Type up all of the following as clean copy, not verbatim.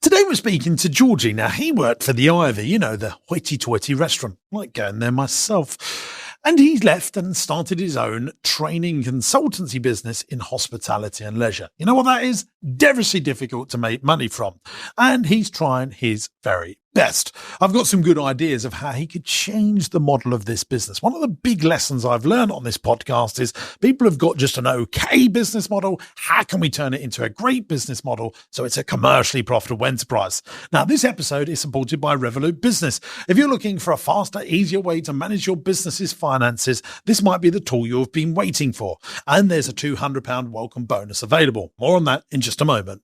Today we're speaking to Georgie. Now, he worked for the Ivy, you know, the hoity-toity restaurant. I like going there myself. And he left and started his own training consultancy business in hospitality and leisure. You know what that is? Devilishly difficult to make money from. And he's trying his very best. I've got some good ideas of how he could change the model of this business. One of the big lessons I've learned on this podcast is people have got just an okay business model. How can we turn it into a great business model so it's a commercially profitable enterprise? Now, this episode is supported by Revolut Business. If you're looking for a faster, easier way to manage your business's finances, this might be the tool you've been waiting for. And there's a £200 welcome bonus available. More on that in just a moment.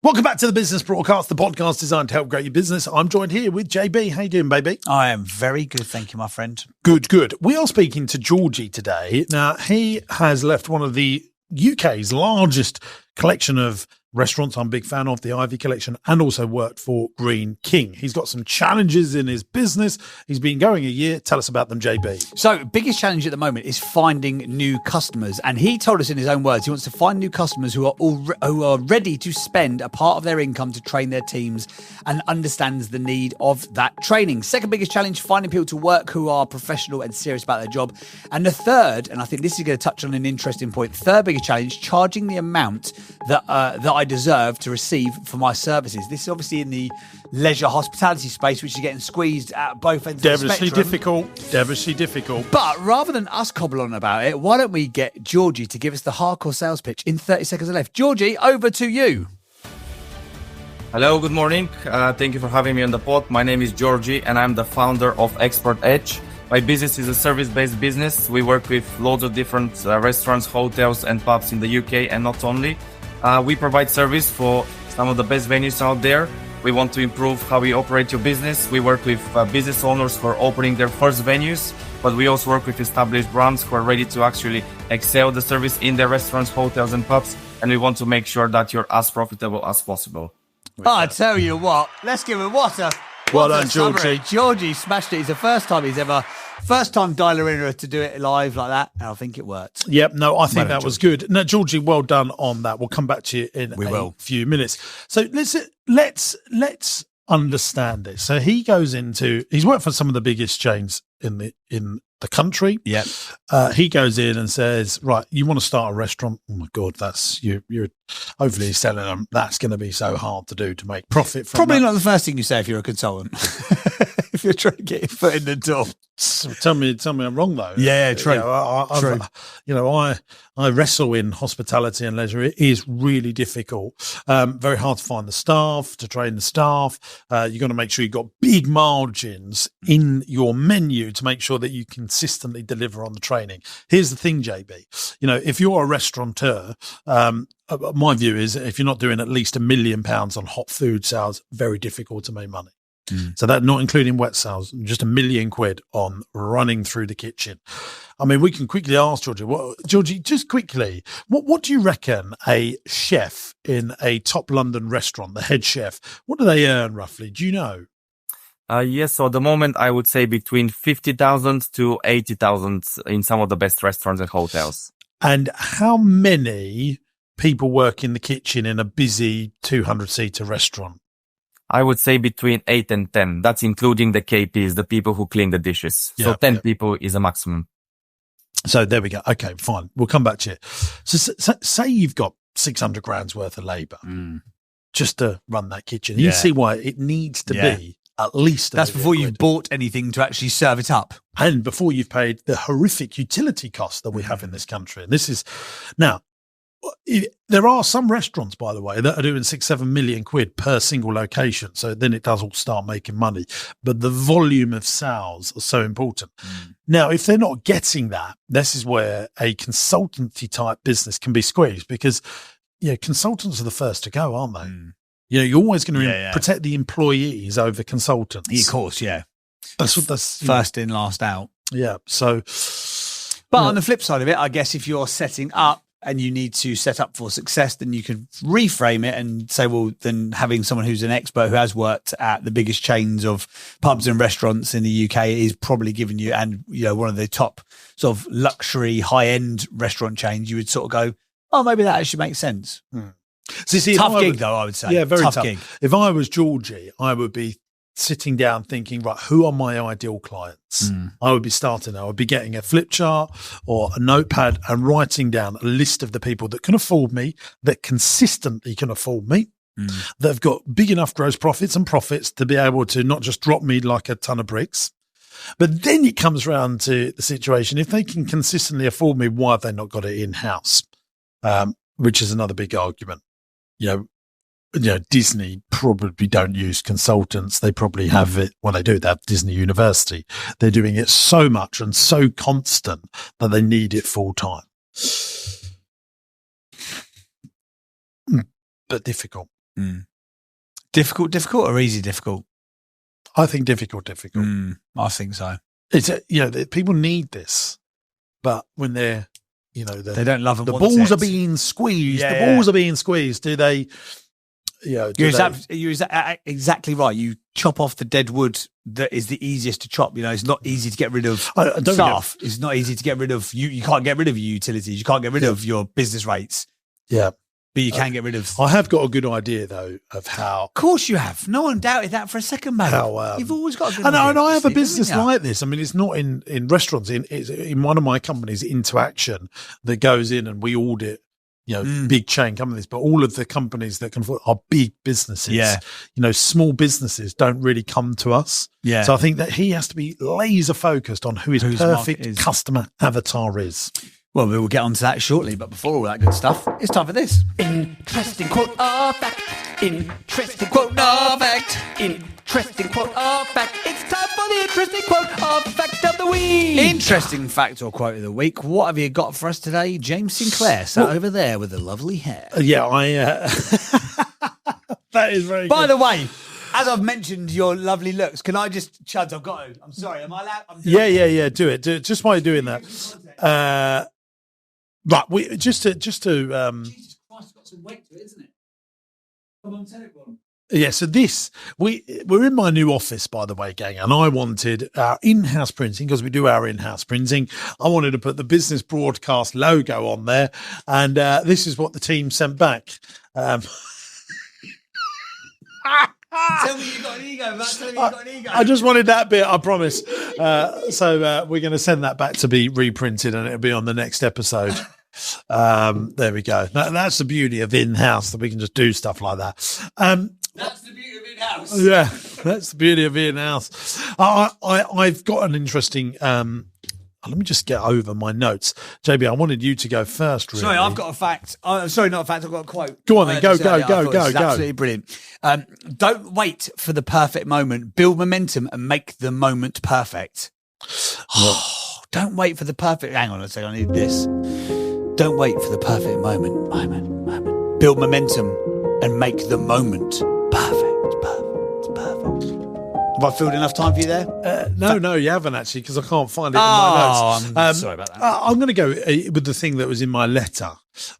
Welcome back to the Business Broadcast, the podcast designed to help grow your business. I'm joined here with JB. How you doing, baby? I am very good, thank you, my friend. Good, good. We are speaking to Georgie today. Now, he has left one of the UK's largest collection of restaurants. I'm a big fan of the Ivy collection, and also worked for Green King. He's got some challenges in his business. He's been going a year. Tell us about them, JB. So, biggest challenge at the moment is finding new customers. And he told us in his own words, he wants to find new customers who are ready to spend a part of their income to train their teams and understands the need of that training. Second biggest challenge, finding people to work who are professional and serious about their job. And the third, and I think this is going to touch on an interesting point, third biggest challenge, charging the amount that I deserve to receive for my services. This is obviously in the leisure hospitality space, which is getting squeezed at both ends of the spectrum. Devilishly difficult. But rather than us cobble on about it, why don't we get Georgie to give us the hardcore sales pitch in 30 seconds left. Georgie, over to you. Hello, good morning. Thank you for having me on the pod. My name is Georgie and I'm the founder of Expert Edge. My business is a service-based business. We work with loads of different restaurants, hotels and pubs in the UK, and not only. We provide service for some of the best venues out there. We want to improve how we operate your business. We work with business owners for opening their first venues, but we also work with established brands who are ready to actually excel the service in their restaurants, hotels and pubs. And we want to make sure that you're as profitable as possible. I tell you what, let's give him Well done, Georgie. Georgie smashed it. It's the first time dialer in to do it live like that, and I think it worked. Yep, no, I think that was good. No, Georgie, well done on that. We'll come back to you in a few minutes. So let's understand this. So he's worked for some of the biggest chains in the country. Yeah. He goes in and says, right, you want to start a restaurant? Oh my God, that's you're hopefully he's telling them that's going to be so hard to do to make profit from. Probably not the first thing you say if you're a consultant. If you're trying to get your foot in the door. So tell me I'm wrong though. Yeah, true. I wrestle in hospitality and leisure. It is really difficult. Very hard to find the staff, to train the staff. You've got to make sure you've got big margins in your menu to make sure that you consistently deliver on the training. Here's the thing, JB. You know, if you're a restaurateur, my view is if you're not doing at least £1 million on hot food sales, very difficult to make money. So that not including wet sales, just £1 million on running through the kitchen. I mean, we can quickly ask Georgie, just quickly, what do you reckon a chef in a top London restaurant, the head chef, what do they earn roughly? Do you know? Yes, so at the moment, I would say between 50,000 to 80,000 in some of the best restaurants and hotels. And how many people work in the kitchen in a busy 200-seater restaurant? I would say between 8 and 10. That's including the KPs, the people who clean the dishes. So 10 people is a maximum. So there we go. Okay, fine. We'll come back to it. So say you've got 600 grand's worth of labour just to run that kitchen. You see why it needs to be at least. That's before you've bought anything to actually serve it up. And before you've paid the horrific utility costs that we have in this country. And this is now, there are some restaurants, by the way, that are doing 6-7 million quid per single location. So then it does all start making money. But the volume of sales are so important. Now, if they're not getting that, this is where a consultancy type business can be squeezed because, consultants are the first to go, aren't they? You're always going to protect the employees over consultants. Of course, yeah. That's first in, last out. Yeah. So, but on the flip side of it, I guess if you're setting up, and you need to set up for success, then you can reframe it and say, well, then having someone who's an expert who has worked at the biggest chains of pubs and restaurants in the UK is probably giving you, and one of the top sort of luxury high-end restaurant chains, you would sort of go, oh, maybe that actually makes sense. See, Tough gig, though, I would say. Yeah, very tough. gig. If I was Georgie, I would be sitting down thinking, right, who are my ideal clients? I would be starting. I would be getting a flip chart or a notepad and writing down a list of the people that can afford me, that consistently can afford me, that have got big enough gross profits and profits to be able to not just drop me like a ton of bricks. But then it comes around to the situation. If they can consistently afford me, why have they not got it in-house? Which is another big argument. You know, Disney probably don't use consultants. They probably have it. Well, they do. They have Disney University. They're doing it so much and so constant that they need it full time. But difficult. Difficult or easy difficult? I think difficult. I think so. It's people need this, but when they're, they don't love them. The balls are being squeezed. Yeah, the balls are being squeezed. Do they? You're exactly right. You chop off the dead wood that is the easiest to chop. It's not easy to get rid of staff. It's not easy to get rid of you. You can't get rid of your utilities. You can't get rid of your business rates. Yeah. But you can get rid of. I have got a good idea though of how. Of course you have. No one doubted that for a second, mate. You've always got a good idea. And I have a business like this. I mean, it's not in restaurants. It's in one of my companies, Interaction, that goes in and we audit, big chain companies. But all of the companies that can afford are big businesses. Yeah. Small businesses don't really come to us. Yeah. So I think that he has to be laser focused on whose perfect customer avatar is. Well, we will get onto that shortly, but before all that good stuff, it's time for this. Interesting quote or fact. Interesting quote or fact. Interesting quote or fact. It's time for the interesting quote or fact of the week. Interesting fact or quote of the week. What have you got for us today? James Sinclair sat over there with the lovely hair. That is very By good. the way, as I've mentioned your lovely looks, can I just, Chuds, I've got to. I'm sorry, am I allowed? Yeah. Do it. Just while you're doing that. Right, just to Jesus Christ, it's got some weight to it, isn't it? Come on, tell it one. Yeah, so we're in my new office, by the way, gang, and I wanted our in-house printing, because we do our in-house printing. I wanted to put the business broadcast logo on there, and this is what the team sent back. Tell me you got an ego, Matt. Tell me you got an ego. I just wanted that bit, I promise. So we're going to send that back to be reprinted, and it'll be on the next episode. There we go. That's the beauty of in-house, that we can just do stuff like that. That's the beauty of in-house. Yeah, that's the beauty of in-house. I've got an interesting. Let me just get over my notes, JB. I wanted you to go first. Really. Sorry, I've got a fact. Sorry, not a fact. I've got a quote. Go on then. Go. Absolutely brilliant. Don't wait for the perfect moment. Build momentum and make the moment perfect. Don't wait for the perfect. Hang on a second. I need this. Don't wait for the perfect moment. Build momentum and make the moment perfect. Have I filled enough time for you there? No, you haven't actually, because I can't find it in my notes. I'm sorry about that. I'm going to go with the thing that was in my letter.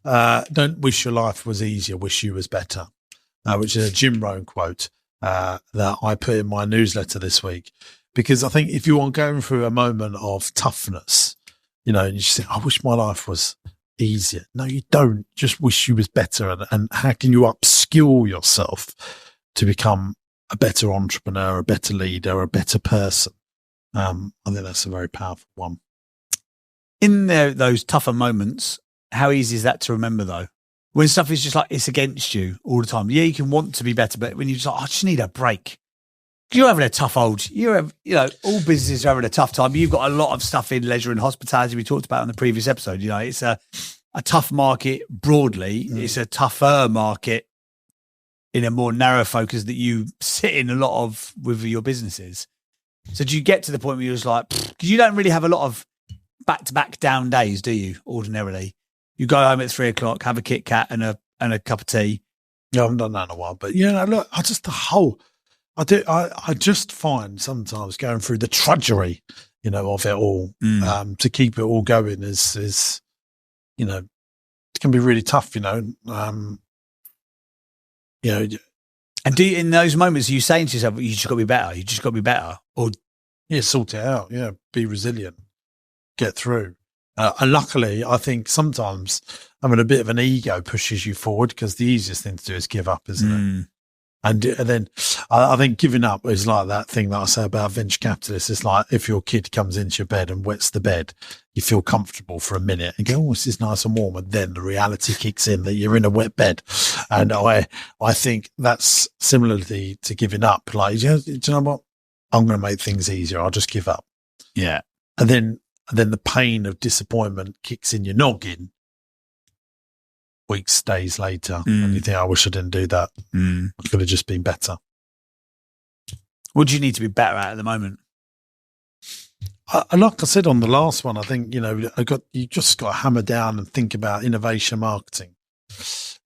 Don't wish your life was easier, wish you was better, which is a Jim Rohn quote that I put in my newsletter this week. Because I think if you are going through a moment of toughness, and you just think, I wish my life was easier. No, you don't. Just wish you was better. And how can you upskill yourself to become a better entrepreneur, a better leader, a better person? I think that's a very powerful one. In those tougher moments, how easy is that to remember, though? When stuff is just like it's against you all the time. Yeah, you can want to be better, but when you're just like, I just need a break. You're having a tough all businesses are having a tough time. You've got a lot of stuff in leisure and hospitality we talked about in the previous episode. It's a tough market broadly. It's a tougher market in a more narrow focus that you sit in a lot of with your businesses. So do you get to the point where you're just like, because you don't really have a lot of back-to-back down days, do you, ordinarily? You go home at 3:00, have a Kit Kat and a cup of tea. Yeah, I haven't done that in a while. But, look, I just find sometimes going through the trudgery, of it all, to keep it all going is it can be really tough, And do you, in those moments, are you saying to yourself, you just got to be better, you just got to be better? Or sort it out, be resilient, get through. And luckily, I think sometimes having a bit of an ego pushes you forward, because the easiest thing to do is give up, isn't it? And then I think giving up is like that thing that I say about venture capitalists. It's like if your kid comes into your bed and wets the bed, you feel comfortable for a minute and go, oh, this is nice and warm. And then the reality kicks in that you're in a wet bed. And I think that's similarly to giving up. Like, do you know what? I'm going to make things easier. I'll just give up. Yeah. And then the pain of disappointment kicks in your noggin weeks, days later. And you think, I wish I didn't do that. I could have just been better. What do you need to be better at the moment? Like I said on the last one, I think, you just got to hammer down and think about innovation marketing.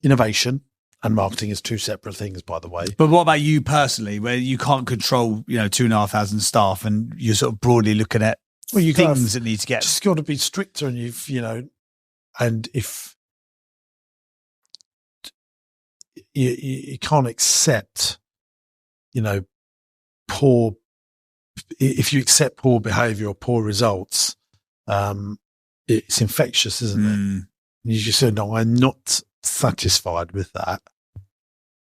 Innovation and marketing is two separate things, by the way. But what about you personally, where you can't control, 2,500 staff and you're sort of broadly looking at things that need to get... Just got to be stricter, and and if you can't accept, poor... If you accept poor behavior or poor results, it's infectious, isn't it? You just said, no, I'm not satisfied with that,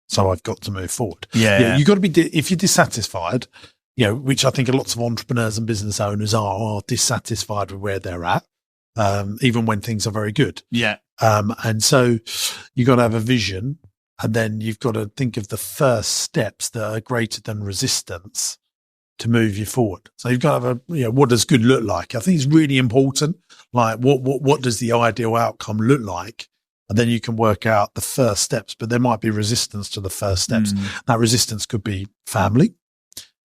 so I've got to move forward. Yeah. You've got to be, if you're dissatisfied, which I think lots of entrepreneurs and business owners are dissatisfied with where they're at, even when things are very good. Yeah. And so you've got to have a vision, and then you've got to think of the first steps that are greater than resistance to move you forward. So you've got to have what does good look like? I think it's really important. Like what does the ideal outcome look like? And then you can work out the first steps, but there might be resistance to the first steps. That resistance could be family.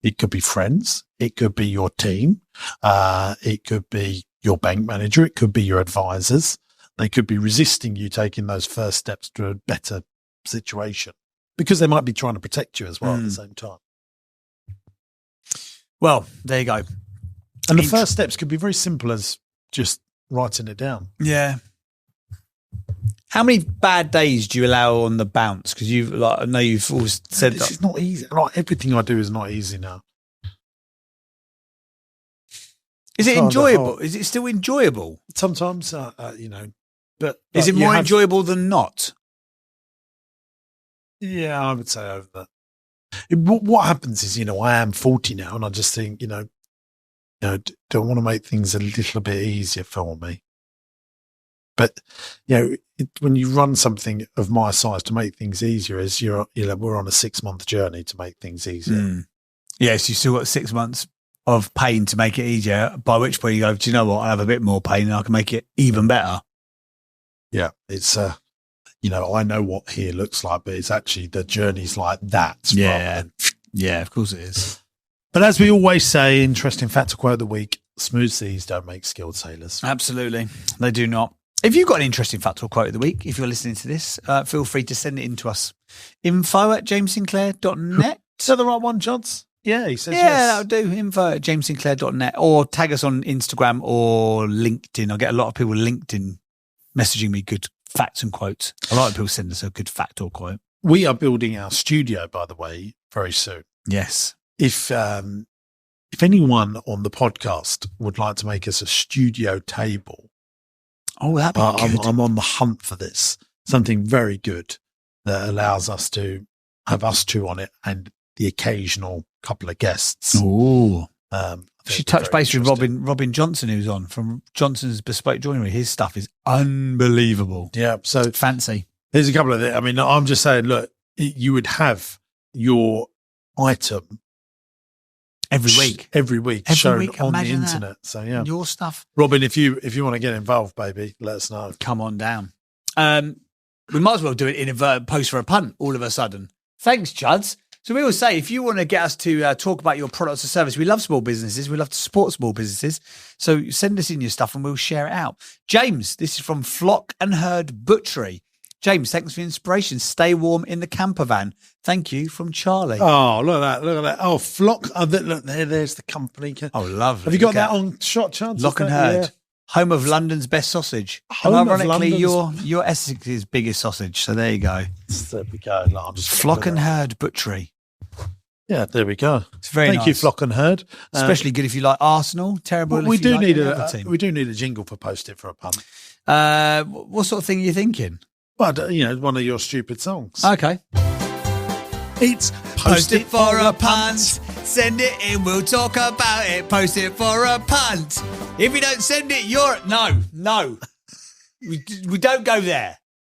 It could be friends. It could be your team. It could be your bank manager. It could be your advisors. They could be resisting you taking those first steps to a better situation, because they might be trying to protect you as well at the same time. Well, there you go. And the first steps could be very simple as just writing it down. Yeah. How many bad days do you allow on the bounce? Because I know you've always said this is not easy. Like, everything I do is not easy now. Is it enjoyable? Is it still enjoyable? Sometimes, but is it more enjoyable than not? Yeah, I would say over that. What happens is, I am 40 now, and I just think, don't want to make things a little bit easier for me. But, when you run something of my size, to make things easier, is we're on a 6-month journey to make things easier. Yes, you still got 6 months of pain to make it easier, by which point you go, do you know what? I have a bit more pain and I can make it even better. Yeah, it's, I know what here looks like, but it's actually the journey's like that. Yeah. Yeah, of course it is. But as we always say, interesting fact or quote of the week, smooth seas don't make skilled sailors. Absolutely. They do not. If you've got an interesting fact or quote of the week, if you're listening to this, feel free to send it in to us. info@jamessinclair.net. Is that the right one, Johns? Yeah, he says yes. Yeah, that'll do. info@jamessinclair.net, or tag us on Instagram or LinkedIn. I get a lot of people LinkedIn messaging me good facts and quotes. A lot of people send us a good fact or quote. We are building our studio, by the way, very soon. Yes. If anyone on the podcast would like to make us a studio table, that'd be good. I'm on the hunt for this. Something very good that allows us to have us two on it and the occasional couple of guests. Ooh. She touched base with Robin Johnson, who's on from Johnson's Bespoke Joinery. His stuff is unbelievable. Yeah, so fancy. There's a couple of things. I mean, I'm just saying, look, you would have your item every week shown on the internet. That. So yeah, your stuff, Robin. If you want to get involved, baby, let us know. Come on down. We might as well do it in a post for a punt. All of a sudden, thanks, Chuds. So we always say, if you want to get us to talk about your products or service, we love small businesses. We love to support small businesses. So send us in your stuff and we'll share it out. James, this is from Flock and Herd Butchery. James, thanks for the inspiration. Stay warm in the camper van. Thank you, from Charlie. Oh, look at that. Oh, Flock. Oh, look, there's the company. Oh, lovely. Have you got that on shot, Chance? Flock and Herd. Yeah. Home of London's best sausage. And ironically, your Essex's biggest sausage. So there you go. There we go. Flock and Herd Butchery. Yeah, there we go. It's very Thank you, nice. Flock and Herd. Especially good if you like Arsenal. Terrible if we you do like need any other team. we do need a jingle for Post It for a Punt. What sort of thing are you thinking? But one of your stupid songs. Okay. It's Post it for a punt. Send it in, we'll talk about it. Post it for a punt. If you don't send it, you're... No. We don't go there.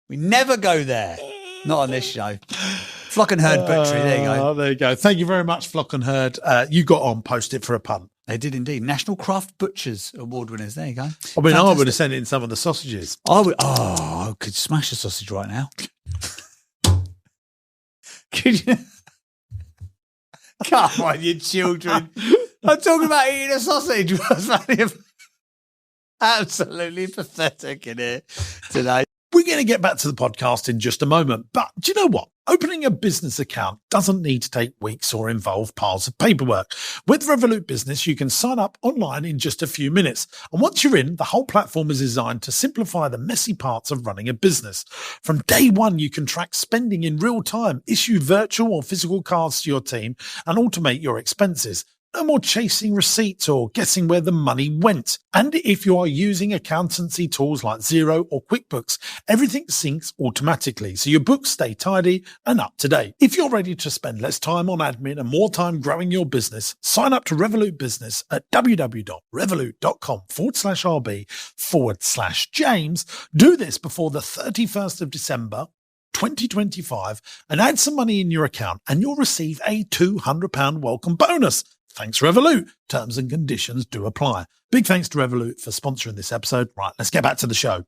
We never go there. Not on this show. Flock and Herd Butchery, there you go. There you go. Thank you very much, Flock and Herd. You got on Post It for a Punt. They did indeed. National Craft Butchers Award winners. There you go. I mean, Fantastic. I would have sent in some of the sausages. I could smash a sausage right now. Could you? Come on, you children. I'm talking about eating a sausage. Absolutely pathetic in here today. We're going to get back to the podcast in just a moment. But do you know what? Opening a business account doesn't need to take weeks or involve piles of paperwork. With Revolut Business, you can sign up online in just a few minutes. And once you're in, the whole platform is designed to simplify the messy parts of running a business. From day one, you can track spending in real time, issue virtual or physical cards to your team, and automate your expenses. No more chasing receipts or guessing where the money went. And if you are using accountancy tools like Xero or QuickBooks, everything syncs automatically, so your books stay tidy and up to date. If you're ready to spend less time on admin and more time growing your business, sign up to Revolut Business at www.revolut.com/RB/James. Do this before the 31st of December 2025 and add some money in your account and you'll receive a £200 welcome bonus. Thanks, Revolut. Terms and conditions do apply. Big thanks to Revolut for sponsoring this episode. Right, let's get back to the show.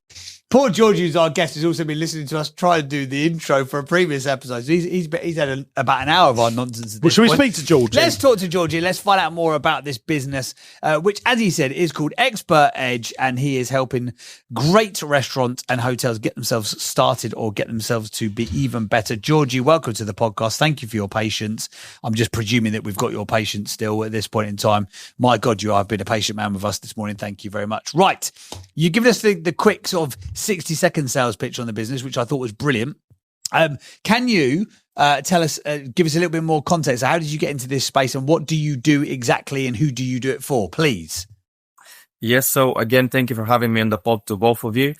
Poor Georgie, who's our guest, has also been listening to us try and do the intro for a previous episode. So he's had about an hour of our nonsense. Well, shall we speak to Georgie? Let's talk to Georgie. Let's find out more about this business, which, as he said, is called Expert Edge, and he is helping great restaurants and hotels get themselves started or get themselves to be even better. Georgie, welcome to the podcast. Thank you for your patience. I'm just presuming that we've got your patience still at this point in time. My God, you have been a patient man with us this morning. Thank you very much. Right. You give us the quick sort of 60-second sales pitch on the business, which I thought was brilliant. Can you tell us, give us a little bit more context? How did you get into this space and what do you do exactly and who do you do it for, please? Yes. So again, thank you for having me on the pod to both of you.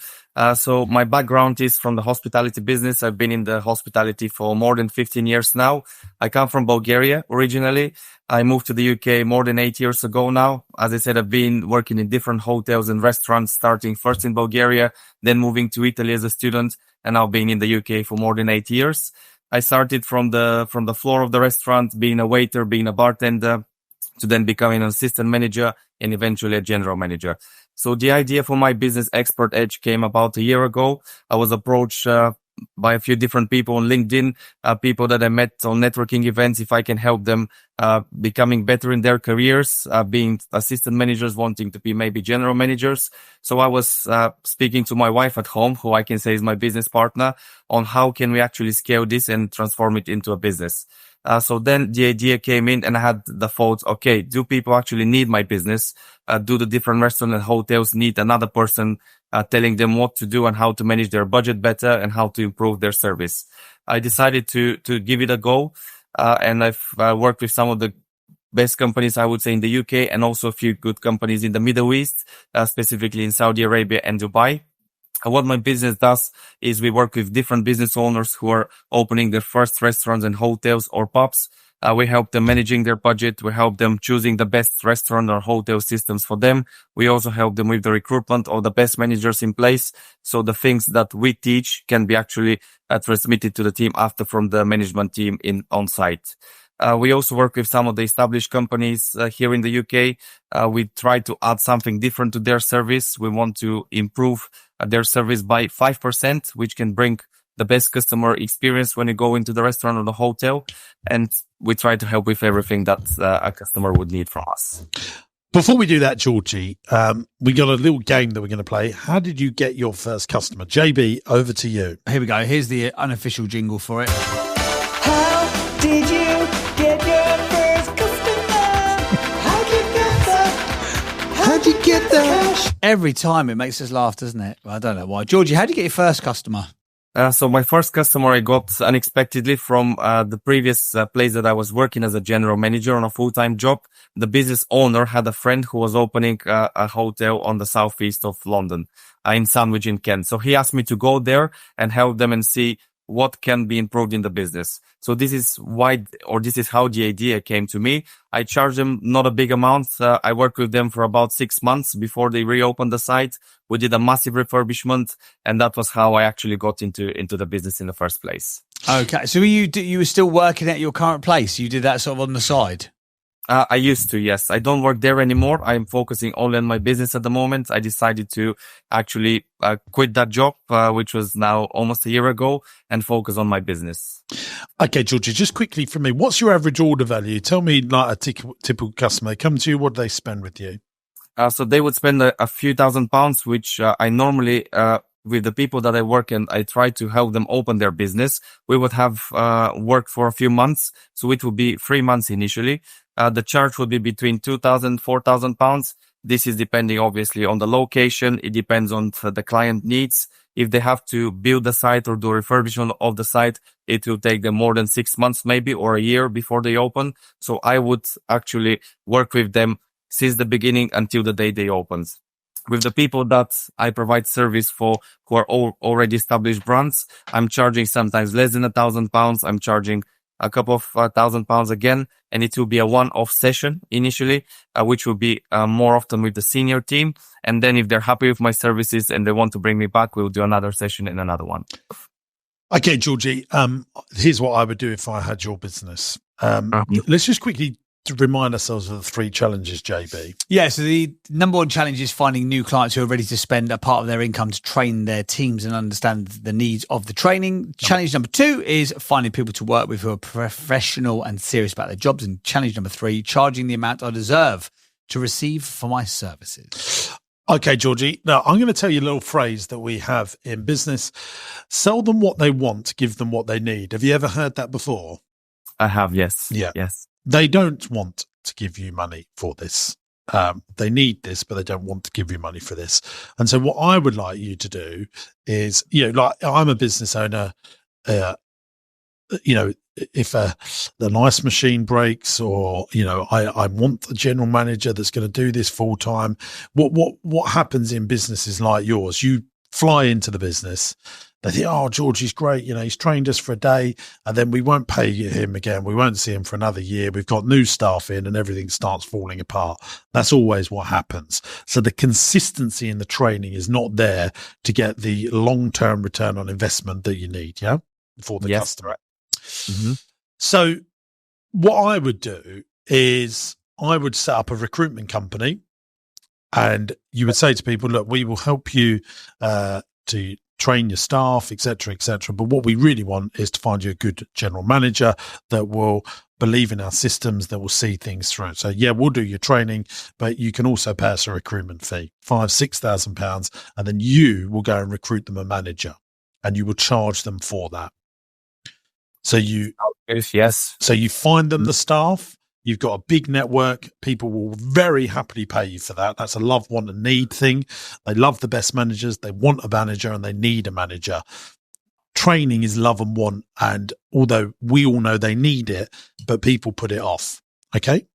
So my background is from the hospitality business. I've been in the hospitality for more than 15 years now. I come from Bulgaria originally. I moved to the UK more than 8 years ago now. As I said, I've been working in different hotels and restaurants, starting first in Bulgaria, then moving to Italy as a student, and now being in the UK for more than 8 years. I started from the floor of the restaurant, being a waiter, being a bartender, to then becoming an assistant manager and eventually a general manager. So the idea for my business, Expert Edge, came about a year ago. I was approached by a few different people on LinkedIn, people that I met on networking events, if I can help them becoming better in their careers, being assistant managers, wanting to be maybe general managers. So I was speaking to my wife at home, who I can say is my business partner, on how can we actually scale this and transform it into a business. So then the idea came in and I had the thought, okay, do people actually need my business? Do the different restaurants and hotels need another person telling them what to do and how to manage their budget better and how to improve their service? I decided to give it a go. And I've worked with some of the best companies, I would say, in the UK and also a few good companies in the Middle East, specifically in Saudi Arabia and Dubai. What my business does is we work with different business owners who are opening their first restaurants and hotels or pubs. We help them managing their budget. We help them choosing the best restaurant or hotel systems for them. We also help them with the recruitment of the best managers in place. So the things that we teach can be actually transmitted to the team after from the management team on site. We also work with some of the established companies here in the UK. We try to add something different to their service. We want to improve their service by 5%, which can bring the best customer experience when you go into the restaurant or the hotel. And we try to help with everything that a customer would need from us. Before we do that, Georgie, we got a little game that we're going to play. How did you get your first customer? JB, over to you. Here we go. Here's the unofficial jingle for it. How did you get your first customer? How'd you get the cash? Every time it makes us laugh, doesn't it? Well, I don't know why. Georgie, how did you get your first customer? So my first customer I got unexpectedly from the previous place that I was working as a general manager on a full-time job. The business owner had a friend who was opening a hotel on the southeast of London, in Sandwich in Kent. So he asked me to go there and help them and see what can be improved in the business. So this is how the idea came to me. I charged them not a big amount. I worked with them for about 6 months before they reopened the site. We did a massive refurbishment, and that was how I actually got into the business in the first place. Okay, so you were still working at your current place? You did that sort of on the side? I used to, yes. I don't work there anymore. I'm focusing only on my business at the moment. I decided to actually quit that job, which was now almost a year ago, and focus on my business. Okay, Georgie, just quickly from me, what's your average order value? Tell me, like a typical customer, they come to you, what do they spend with you? So they would spend a few £1,000s, which I normally, with the people that I work and I try to help them open their business, we would have work for a few months. So it would be 3 months initially. The charge would be between £2,000, £4,000. This is depending obviously on the location. It depends on the client needs. If they have to build the site or do refurbishment of the site, it will take them more than 6 months, maybe, or a year before they open. So I would actually work with them since the beginning until the day they open. With the people that I provide service for who are already established brands, I'm charging sometimes less than £1,000. I'm charging a couple of £1,000 again, and it will be a one-off session initially, which will be more often with the senior team. And then if they're happy with my services and they want to bring me back, we'll do another session and another one. Okay, Georgie, here's what I would do if I had your business. Let's just quickly to remind ourselves of the 3 challenges, JB. Yeah, so the number one challenge is finding new clients who are ready to spend a part of their income to train their teams and understand the needs of the training. Challenge number 2 is finding people to work with who are professional and serious about their jobs. And challenge number 3, charging the amount I deserve to receive for my services. Okay, Georgie. Now, I'm going to tell you a little phrase that we have in business. Sell them what they want, give them what they need. Have you ever heard that before? I have, yes. Yeah. Yes. They don't want to give you money for this. They need this, but they don't want to give you money for this. And so what I would like you to do is, like I'm a business owner, if the nice machine breaks or, I want the general manager that's going to do this full time. What happens in businesses like yours? You fly into the business. They think, oh, Georgie's great. He's trained us for a day and then we won't pay him again. We won't see him for another year. We've got new staff in and everything starts falling apart. That's always what happens. So the consistency in the training is not there to get the long-term return on investment that you need, for the customer. Mm-hmm. So what I would do is I would set up a recruitment company and you would say to people, look, we will help you to train your staff, etc., etc. But what we really want is to find you a good general manager that will believe in our systems, that will see things through. So yeah, we'll do your training, but you can also pay us a recruitment fee, £5,000-6,000, and then you will go and recruit them a manager, and you will charge them for that. So you find them the staff. You've got a big network. People will very happily pay you for that. That's a love, want, and need thing. They love the best managers. They want a manager and they need a manager. Training is love and want. And although we all know they need it, but people put it off. Okay?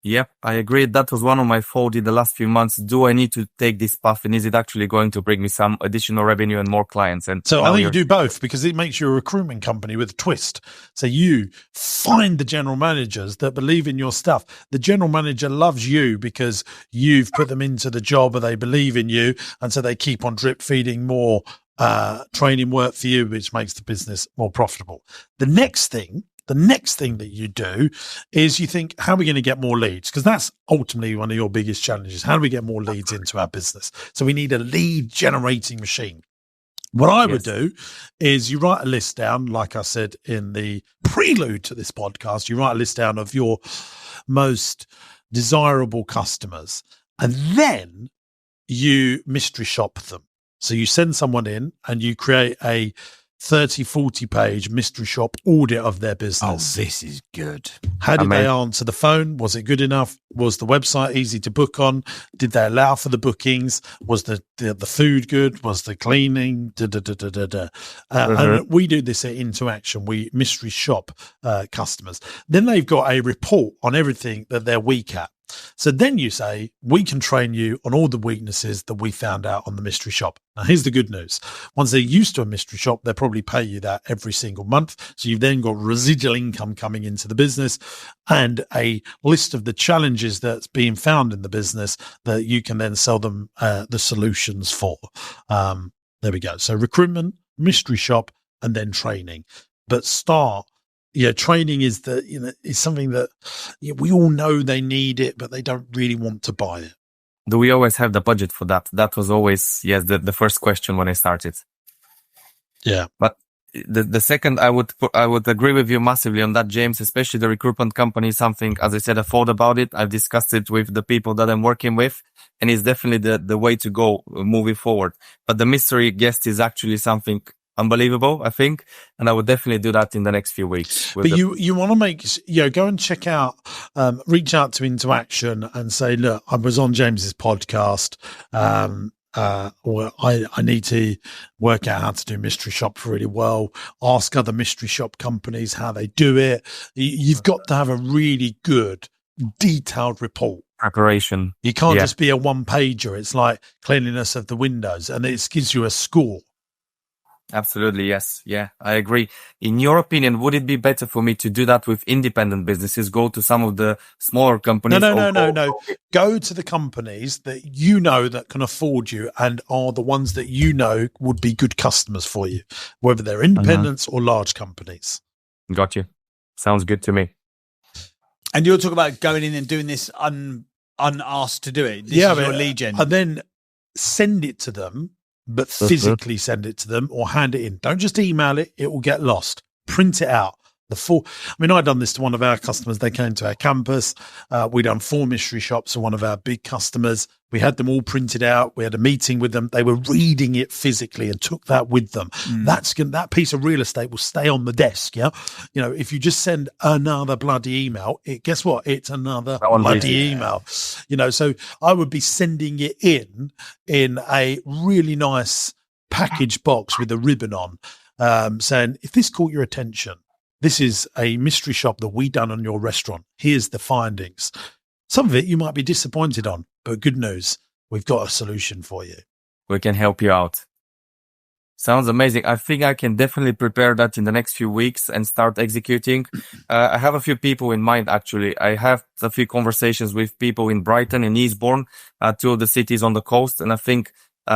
Yep, I agree. That was one of my faults in the last few months. Do I need to take this path, and is it actually going to bring me some additional revenue and more clients? And so I think you do both, because it makes you a recruitment company with a twist. So you find the general managers that believe in your stuff. The general manager loves you because you've put them into the job, or they believe in you, and so they keep on drip feeding more training work for you, which makes the business more profitable. The next thing that you do is you think, how are we going to get more leads? Because that's ultimately one of your biggest challenges. How do we get more leads into our business? So we need a lead generating machine. What I would do is you write a list down, like I said in the prelude to this podcast, you write a list down of your most desirable customers, and then you mystery shop them. So you send someone in and you create a 30, 40 page mystery shop audit of their Oh, business. this is good. How did they Amazing. answer the phone? Was it good enough? Was the website easy to book on? Did they allow for the bookings? Was the food good? Was the cleaning? And we do this at Interaction. We mystery shop customers. Then they've got a report on everything that they're weak at. So then you say, we can train you on all the weaknesses that we found out on the mystery shop. Now, here's the good news. Once they're used to a mystery shop, they'll probably pay you that every single month. So you've then got residual income coming into the business and a list of the challenges that's being found in the business that you can then sell them the solutions for. There we go. So recruitment, mystery shop, and then training. But training is is something that we all know they need it, but they don't really want to buy it. Do we always have the budget for that? That was always, the first question when I started. Yeah. But the second, I would agree with you massively on that, James, especially the recruitment company is something, as I said, I thought about it. I've discussed it with the people that I'm working with, and it's definitely the way to go moving forward. But the mystery guest is actually something unbelievable, I think, and I would definitely do that in the next few weeks. But you want to go and check out, reach out to Interaction and say, look, I was on James's podcast. Or I need to work out how to do mystery shop really well. Ask other mystery shop companies how they do it. You've got to have a really good, detailed report. Preparation. You can't just be a one pager. It's like cleanliness of the windows, and it gives you a score. Absolutely, yes. Yeah, I agree. In your opinion, would it be better for me to do that with independent businesses, go to some of the smaller companies? No. Go to the companies that you know that can afford you and are the ones that you know would be good customers for you, whether they're independents or large companies. Got you. Sounds good to me. And you're talking about going in and doing this unasked to do it. This is your lead gen. And then send it to them, but physically send it to them or hand it in. Don't just email it. It will get lost. Print it out. I've done this to one of our customers. They came to our campus. We done 4 mystery shops for one of our big customers. We had them all printed out. We had a meeting with them. They were reading it physically and took that with them. That piece of real estate will stay on the desk. Yeah. If you just send another bloody email, guess what? It's another bloody email. So I would be sending it in a really nice package box with a ribbon on, saying, if this caught your attention, this is a mystery shop that we done on your restaurant. Here's the findings. Some of it you might be disappointed on, but good news, we've got a solution for you. We can help you out. Sounds amazing. I think I can definitely prepare that in the next few weeks and start executing. I have a few people in mind, actually. I have a few conversations with people in Brighton and Eastbourne, 2 of the cities on the coast. And I think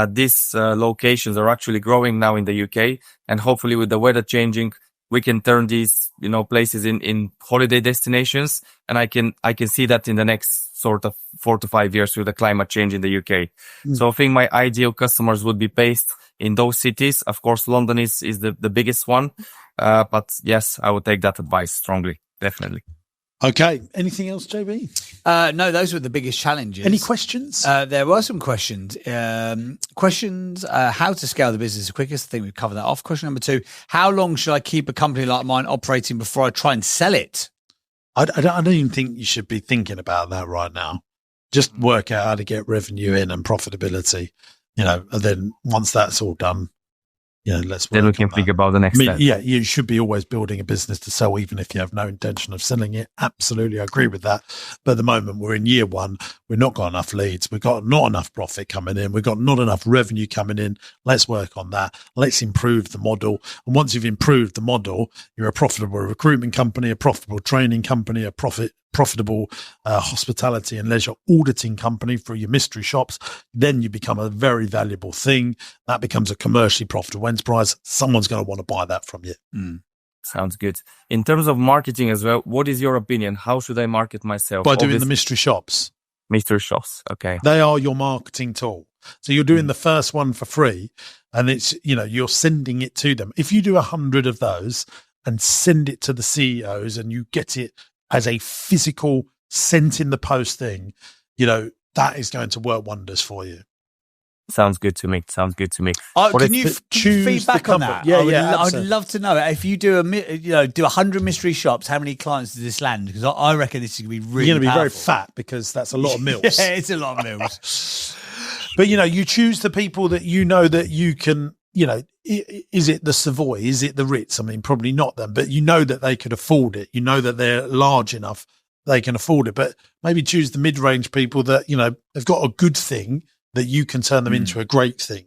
these locations are actually growing now in the UK. And hopefully with the weather changing, we can turn these, places in holiday destinations. And I can see that in the next sort of 4 to 5 years with the climate change in the UK. So I think my ideal customers would be based in those cities. Of course, London is the biggest one. But yes, I would take that advice strongly. Definitely. Okay. Anything else, JB? No, those were the biggest challenges. Any questions? There were some questions. How to scale the business the quickest. I think we've covered that off. Question number 2, how long should I keep a company like mine operating before I try and sell it? I don't even think you should be thinking about that right now. Just work out how to get revenue in and profitability, and then once that's all done, let's work Then we can think about the next step. Yeah, you should be always building a business to sell, even if you have no intention of selling it. Absolutely, I agree with that. But at the moment, we're in year 1. We've not got enough leads. We've got not enough profit coming in. We've got not enough revenue coming in. Let's work on that. Let's improve the model. And once you've improved the model, you're a profitable recruitment company, a profitable training company, a profitable hospitality and leisure auditing company for your mystery shops. Then you become a very valuable thing. That becomes a commercially profitable enterprise. Someone's going to want to buy that from you. Sounds good. In terms of marketing as well, what is your opinion? How should I market myself? By doing the mystery shops. Mystery shops. Okay. They are your marketing tool. So you're doing the first one for free, and it's, you're sending it to them. If you do 100 of those and send it to the CEOs and you get it as a physical sent in the post thing, that is going to work wonders for you. Sounds good to me. Can you choose the feedback on company? that? Yeah, I would, yeah, I would absolutely. love to know if you do do 100 mystery shops. How many clients does this land? Because I reckon this is going to be really. You're going to be very powerful. fat because that's a lot of meals. Yeah, it's a lot of meals. But, you choose the people that you know that you can, is it the Savoy? Is it the Ritz? I mean, probably not them, but you know that they could afford it. You know that they're large enough, they can afford it. But maybe choose the mid-range people that, have got a good thing that you can turn them into a great thing.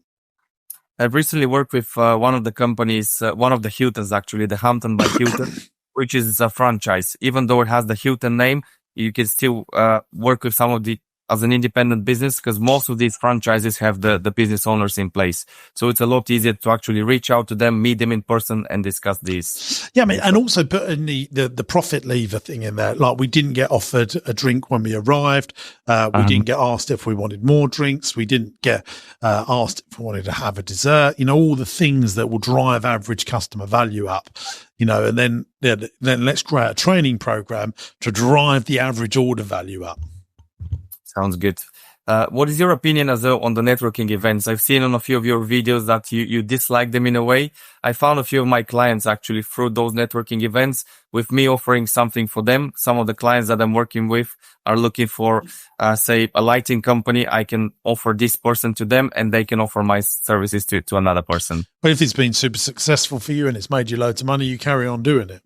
I've recently worked with one of the companies, one of the Hiltons actually, the Hampton by Hilton, which is a franchise. Even though it has the Hilton name, you can still work with some of the as an independent business because most of these franchises have the business owners in place. So it's a lot easier to actually reach out to them, meet them in person and discuss these. Yeah, I mean, and also put in the profit lever thing in there. Like we didn't get offered a drink when we arrived. We didn't get asked if we wanted more drinks. We didn't get asked if we wanted to have a dessert. All the things that will drive average customer value up. And then let's create a training program to drive the average order value up. Sounds good. What is your opinion as well on the networking events? I've seen on a few of your videos that you dislike them in a way. I found a few of my clients actually through those networking events with me offering something for them. Some of the clients that I'm working with are looking for, say, a lighting company. I can offer this person to them and they can offer my services to another person. But if it's been super successful for you and it's made you loads of money, you carry on doing it.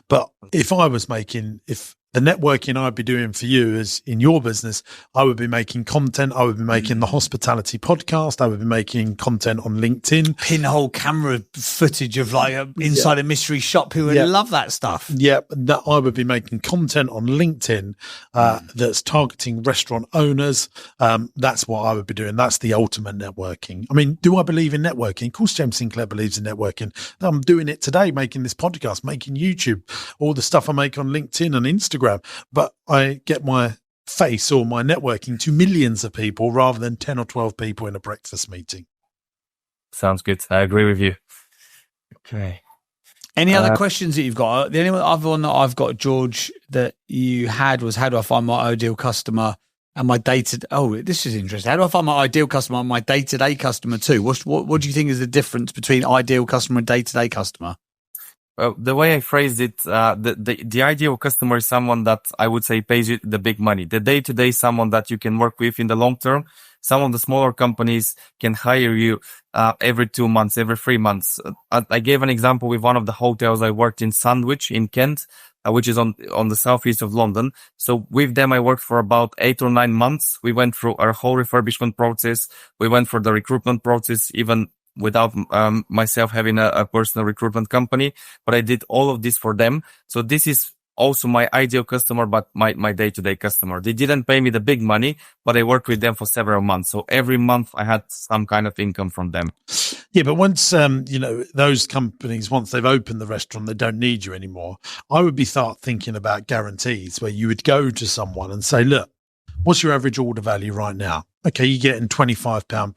But if the networking I'd be doing for you is in your business, I would be making content. I would be making the hospitality podcast. I would be making content on LinkedIn. Pinhole camera footage of inside a mystery shop. Who would love that stuff. Yeah, I would be making content on LinkedIn that's targeting restaurant owners. That's what I would be doing. That's the ultimate networking. I mean, do I believe in networking? Of course, James Sinclair believes in networking. I'm doing it today, making this podcast, making YouTube, all the stuff I make on LinkedIn and Instagram. But I get my face or my networking to millions of people rather than 10 or 12 people in a breakfast meeting. Sounds good. I agree with you. Okay. Any other questions that you've got? The only other one that I've got, George, that you had was how do I find my ideal customer and my this is interesting. How do I find my ideal customer and my day-to-day customer too? What do you think is the difference between ideal customer and day-to-day customer? Well, the way I phrased it, the ideal customer is someone that I would say pays you the big money. The day-to-day, someone that you can work with in the long term. Some of the smaller companies can hire you every 2 months, every 3 months. I gave an example with one of the hotels I worked in Sandwich in Kent, which is on the southeast of London. So with them, I worked for about 8 or 9 months. We went through our whole refurbishment process. We went for the recruitment process, even without myself having a personal recruitment company, but I did all of this for them. So this is also my ideal customer, but my day-to-day customer. They didn't pay me the big money, but I worked with them for several months. So every month I had some kind of income from them. Yeah, but once, those companies, once they've opened the restaurant, they don't need you anymore. I would start thinking about guarantees where you would go to someone and say, look, what's your average order value right now? Okay, you're getting £25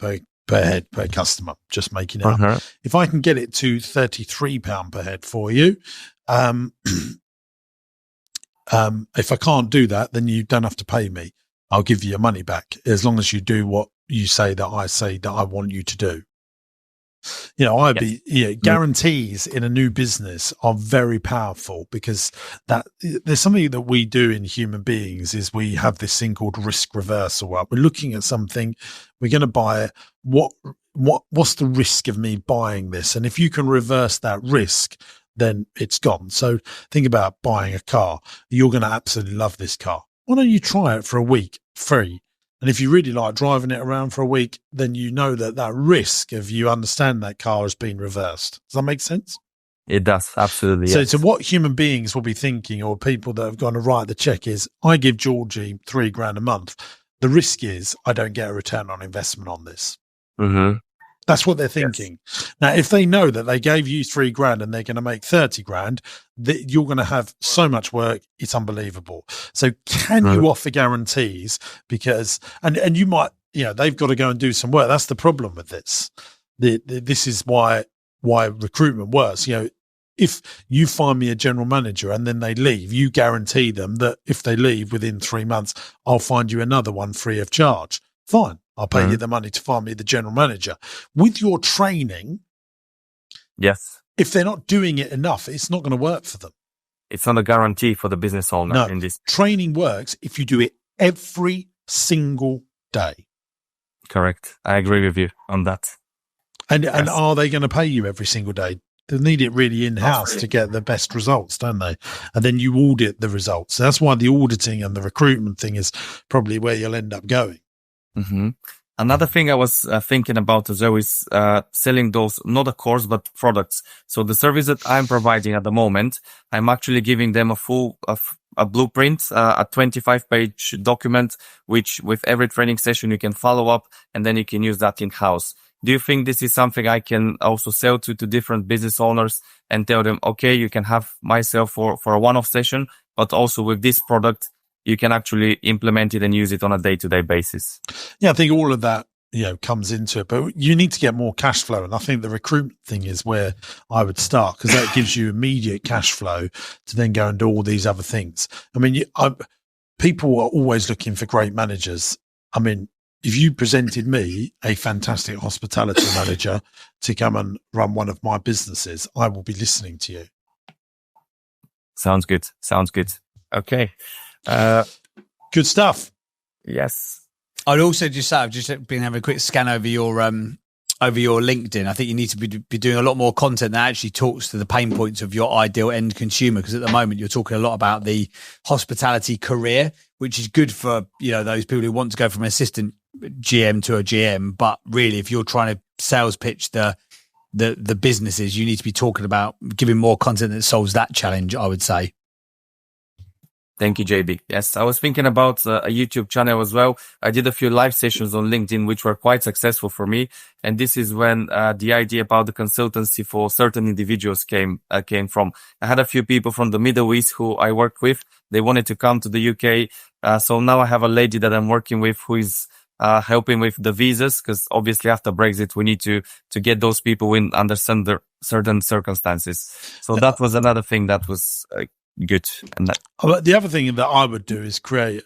per head per customer, just making it up. If I can get it to £33 per head for you, if I can't do that, then you don't have to pay me. I'll give you your money back as long as you do what you say that I want you to do. Guarantees in a new business are very powerful because there's something that we do in human beings is we have this thing called risk reversal. Right? We're looking at something, we're going to buy it. What's the risk of me buying this? And if you can reverse that risk, then it's gone. So think about buying a car. You're going to absolutely love this car. Why don't you try it for a week free? And if you really like driving it around for a week, then you know that risk of you understand that car has been reversed. Does that make sense? It does, absolutely. So what human beings will be thinking, or people that have gone to write the check, is I give Georgie $3,000 a month. The risk is I don't get a return on investment on this. Mm-hmm. That's what they're thinking. Yes. Now, if they know that they gave you $3,000 and they're going to make $30,000, that you're going to have so much work, it's unbelievable. So can you offer guarantees? Because, and you might, they've got to go and do some work. That's the problem with this. This is why recruitment works. If you find me a general manager and then they leave, you guarantee them that if they leave within 3 months, I'll find you another one free of charge. Fine. I'll pay you the money to find me the general manager. With your training, Yes. if they're not doing it enough, it's not going to work for them. It's not a guarantee for the business owner No, in this. training works if you do it every single day. Correct. I agree with you on that. And are they going to pay you every single day? They need it really in-house to get the best results, don't they? And then you audit the results. That's why the auditing and the recruitment thing is probably where you'll end up going. Mm-hmm. Another thing I was thinking about as well is selling those, not a course, but products. So the service that I'm providing at the moment, I'm actually giving them a full a blueprint, a 25-page document, which with every training session you can follow up, and then you can use that in-house. Do you think this is something I can also sell to different business owners and tell them, okay, you can have myself for a one-off session, but also with this product, you can actually implement it and use it on a day-to-day basis? Yeah, I think all of that, comes into it, but you need to get more cash flow. And I think the recruitment thing is where I would start, because that gives you immediate cash flow to then go and do all these other things. I mean, people are always looking for great managers. I mean, if you presented me a fantastic hospitality manager to come and run one of my businesses, I will be listening to you. Sounds good. Okay. Good stuff. Yes. I'd also just say, I've just been having a quick scan over your LinkedIn. I think you need to be doing a lot more content that actually talks to the pain points of your ideal end consumer. Because at the moment you're talking a lot about the hospitality career, which is good for, those people who want to go from assistant GM to a GM. But really, if you're trying to sales pitch the businesses, you need to be talking about giving more content that solves that challenge, I would say. Thank you, JB. Yes, I was thinking about a YouTube channel as well. I did a few live sessions on LinkedIn, which were quite successful for me. And this is when the idea about the consultancy for certain individuals came from. I had a few people from the Middle East who I work with. They wanted to come to the UK. So now I have a lady that I'm working with who is helping with the visas, because obviously after Brexit, we need to get those people in under certain circumstances. So that was another thing that was good. And the other thing that I would do is create,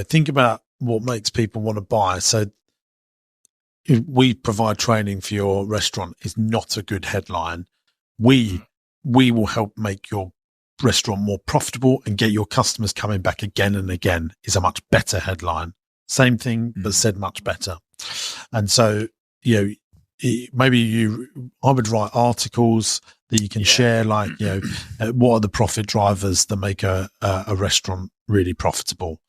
think about what makes people want to buy. So if we provide training for your restaurant is not a good headline. We will help make your restaurant more profitable and get your customers coming back again and again is a much better headline. Same thing, but said much better. And so, maybe I would write articles that you can share, like, what are the profit drivers that make a restaurant really profitable?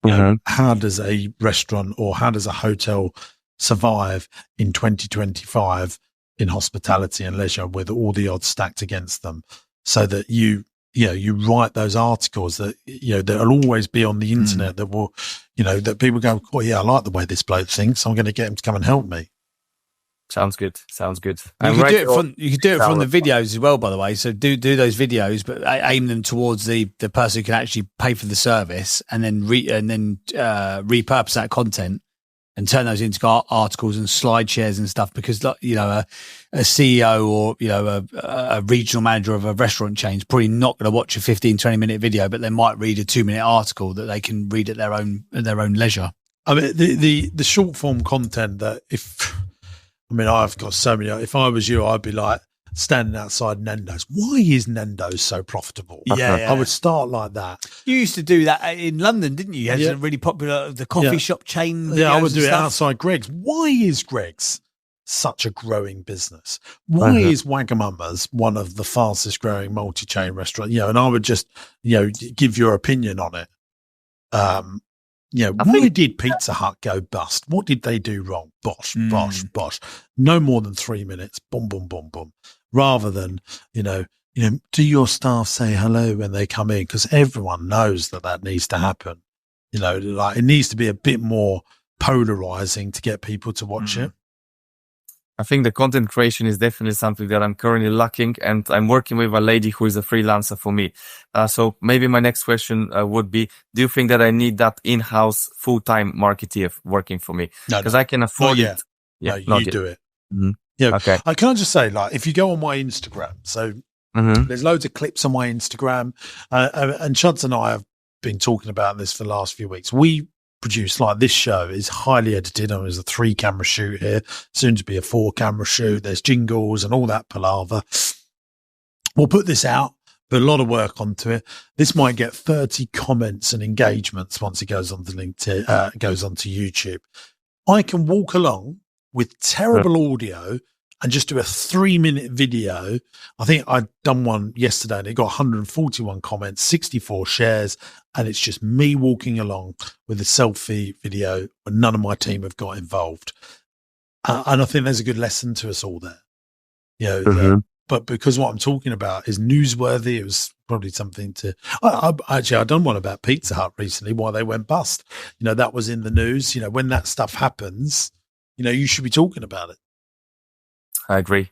How does a restaurant or how does a hotel survive in 2025 in hospitality and leisure with all the odds stacked against them? So that you write those articles that, that'll always be on the internet that will, that people go, oh yeah, I like the way this bloke thinks. So I'm going to get him to come and help me. Sounds good. You could do it from the videos as well, by the way. So do those videos, but aim them towards the person who can actually pay for the service, and then repurpose that content and turn those into articles and slide shares and stuff. Because a CEO or a regional manager of a restaurant chain is probably not going to watch a 15-20 minute video, but they might read a 2-minute article that they can read at their own leisure. I mean, the short form content that I've got so many. If I was you, I'd be like standing outside Nando's. Why is Nando's so profitable? Yeah. I would start like that. You used to do that in London, didn't you? You had some really popular the coffee shop chain. Yeah, I would do it outside Greg's. Why is Greg's such a growing business? Why is Wagamama's one of the fastest growing multi-chain restaurants? And I would just give your opinion on it. Why did Pizza Hut go bust? What did they do wrong? Bosh. No more than 3 minutes. Boom, boom, boom, boom. Rather than, do your staff say hello when they come in? Because everyone knows that needs to happen. It needs to be a bit more polarizing to get people to watch it. I think the content creation is definitely something that I'm currently lacking, and I'm working with a lady who is a freelancer for me. So maybe my next question would be, do you think that I need that in-house full-time marketeer working for me? Because I can afford it. Yeah, no, you do it. Okay. Can I just say, if you go on my Instagram, so there's loads of clips on my Instagram, and Chuds and I have been talking about this for the last few weeks. We produced, like this show, is highly edited. I mean, there's a 3-camera shoot here, soon to be a 4-camera shoot. There's jingles and all that palaver. We'll put this out, put a lot of work onto it. This might get 30 comments and engagements once it goes onto LinkedIn, goes onto YouTube. I can walk along with terrible audio and just do a 3-minute video. I think I'd done one yesterday and it got 141 comments, 64 shares, and it's just me walking along with a selfie video where none of my team have got involved. And I think there's a good lesson to us all there. You know, but because what I'm talking about is newsworthy, it was probably something to. I've done one about Pizza Hut recently, why they went bust. You know, that was in the news. You know, when that stuff happens, you know, you should be talking about it. I agree.